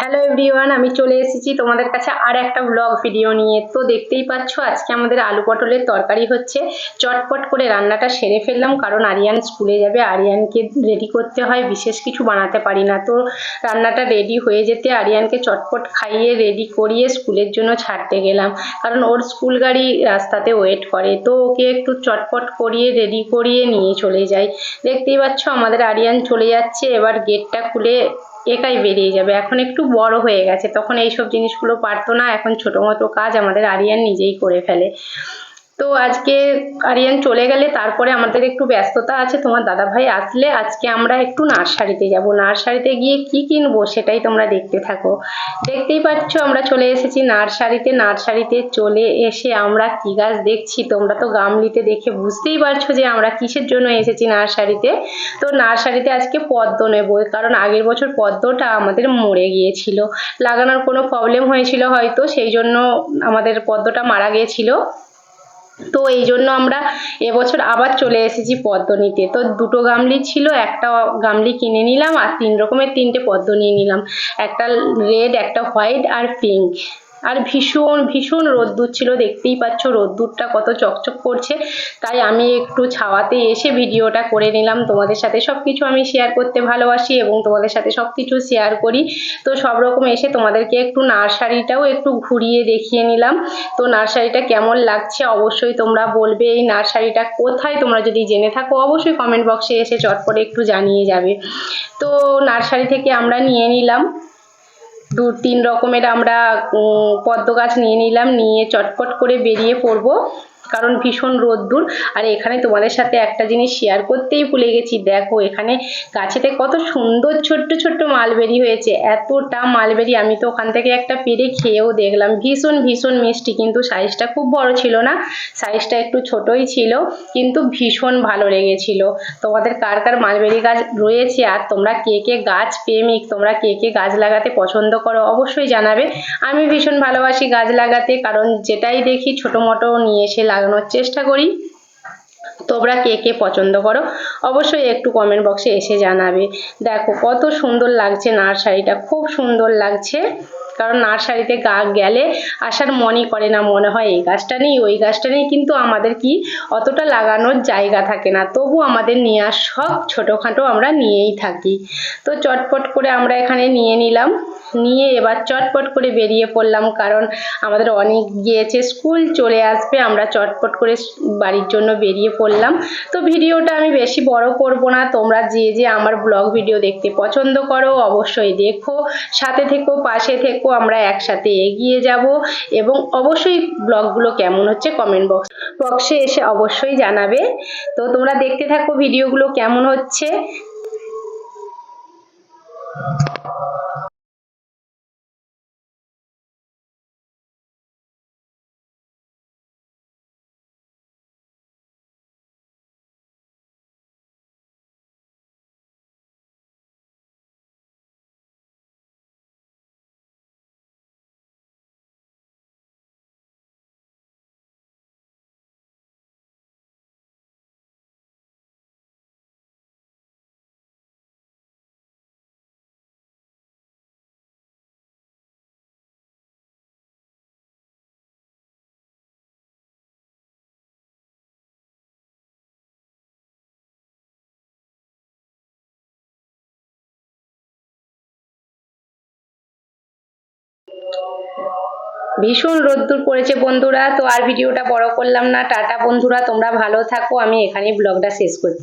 Hello everyone, আমি চলে এসেছি তোমাদের কাছে আর একটা ব্লগ ভিডিও নিয়ে। তো দেখতেই পাচ্ছ আজকে আমাদের আলু পটলের তরকারি হচ্ছে। চটপট করে রান্নাটা সেরে ফেললাম, কারণ আরিয়ান স্কুলে যাবে, আরিয়ানকে রেডি করতে হয়, বিশেষ কিছু বানাতে পারি না। তো রান্নাটা রেডি হয়ে যেতে আরিয়ানকে চটপট খাইয়ে রেডি করিয়ে স্কুলের জন্য ছাড়তে গেলাম, কারণ ওর স্কুল গাড়ি রাস্তাতে ওয়েট করে। তো ওকে একটু চটপট করিয়ে রেডি করিয়ে নিয়ে চলে যাই। দেখতেই পাচ্ছ আমাদের আরিয়ান চলে যাচ্ছে, এবার গেটটা খুলে একাই বেরিয়ে যাবে। এখন একটু বড় হয়ে গেছে, তখন এইসব জিনিসগুলো পারতো না, এখন ছোট মতো কাজ আমাদের আরিয়ান নিজেই করে ফেলে। তো আজকে আরিয়ান চলে গেলে তারপরে আমাদের একটু ব্যস্ততা আছে। তোমার দাদা ভাই আসলে আজকে আমরা একটু নার্সারিতে যাব, নার্সারিতে গিয়ে কি কিনবো সেটাই তোমরা দেখতে থাকো। দেখতেই পাচ্ছ আমরা চলে এসেছি নার্সারিতে। নার্সারিতে চলে এসে আমরা কি গাছ দেখছি, তোমরা তো গামলিতে দেখে বুঝতেই পারছো যে আমরা কিসের জন্য এসেছি নার্সারিতে। তো নার্সারিতে আজকে পদ্ম নেব, কারণ আগের বছর পদ্মটা আমাদের মরে গিয়েছিল, লাগানোর কোনো প্রবলেম হয়েছিল হয়তো, সেই জন্য আমাদের পদ্মটা মারা গিয়েছিল। তো এই জন্য আমরা এবছর আবার চলে এসেছি পদ্ম নিতে। তো দুটো গামলি ছিল, একটা গামলি কিনে নিলাম আর 3 রকমের 3টে পদ্ম নিয়ে নিলাম, একটা রেড, একটা হোয়াইট আর পিঙ্ক। আর ভীষণ ভীষণ রোদ্দুর ছিল, দেখতেই পাচ্ছ রোদ্দুরটা কত চকচক করছে। তাই আমি একটু ছাওয়াতে এসে ভিডিওটা করে নিলাম। তোমাদের সাথে সবকিছু আমি শেয়ার করতে ভালোবাসি এবং তোমাদের সাথে সবকিছু শেয়ার করি। তো সব রকম এসে তোমাদেরকে একটু নার্সারিটাও একটু ঘুরিয়ে দেখিয়ে নিলাম। তো নার্সারিটা কেমন লাগছে অবশ্যই তোমরা বলবে। এই নার্সারিটা কোথায় তোমরা যদি জেনে থাকো অবশ্যই কমেন্ট বক্সে এসে চট করে একটু জানিয়ে যাবে। তো নার্সারি থেকে আমরা নিয়ে নিলাম 2-3 রকমের আমরা পদ্ম গাছ নিয়ে নিলাম, নিয়ে চটপট করে বেরিয়ে পড়বো, কারণ ভীষণ রোদ্দুর। আর এখানে তোমাদের সাথে একটা জিনিস শেয়ার করতেই ভুলে গেছি, দেখো এখানে গাছেতে কত সুন্দর ছোট্ট ছোট্ট মালবেরি হয়েছে, এতটা মালবেরি। আমি তো ওখান থেকে একটা পেড়ে খেয়েও দেখলাম, ভীষণ ভীষণ মিষ্টি, কিন্তু সাইজটা খুব বড় ছিল না, সাইজটা একটু ছোটই ছিল, কিন্তু ভীষণ ভালো লেগেছিল। তোমাদের কার কার মালবেরি গাছ রয়েছে আর তোমরা কে কে গাছ প্রেমিক, তোমরা কে কে গাছ লাগাতে পছন্দ করো অবশ্যই জানাবে। আমি ভীষণ ভালোবাসি গাছ লাগাতে, কারণ যেটাই দেখি ছোট মোটো নিয়ে এসে লাগানোর চেষ্টা করি। তোমরা কে কে পছন্দ করো অবশ্যই একটু কমেন্ট বক্সে এসে জানাবে। দেখো কত সুন্দর লাগছে নার্সারিটা, খুব সুন্দর লাগছে, কারণ নার্সারিতে গেলে আসার মনই করে না, মনে হয় এই গাছটা নেই ওই গাছটা নেই, কিন্তু আমাদের কি অতটা লাগানোর জায়গা থাকে না, তবু আমাদের নেওয়ার সব ছোটোখাটো আমরা নিয়েই থাকি। তো চটপট করে আমরা এখানে নিয়ে নিলাম, নিয়ে এবার চটপট করে বেরিয়ে পড়লাম, কারণ আমাদের অনেক গিয়েছে, স্কুল চলে আসবে, আমরা চটপট করে বাড়ির জন্য বেরিয়ে পড়লাম। তো ভিডিওটা আমি বেশি বড় করব না, তোমরা যে যে আমার ব্লগ ভিডিও দেখতে পছন্দ করো অবশ্যই দেখো, সাথে থেকো, পাশে থেকো, আমরা একসাথে এগিয়ে যাব। এবং অবশ্যই ব্লগগুলো কেমন হচ্ছে কমেন্ট বক্সে এসে অবশ্যই জানাবে। তো তোমরা দেখতে থাকো ভিডিওগুলো কেমন হচ্ছে। ভীষণ রোদ্দুর পড়েছে বন্ধুরা, তো আর ভিডিওটা বড় করলাম না, টাটা বন্ধুরা, তোমরা ভালো থাকো, আমি এখানেই ব্লগটা শেষ করছি।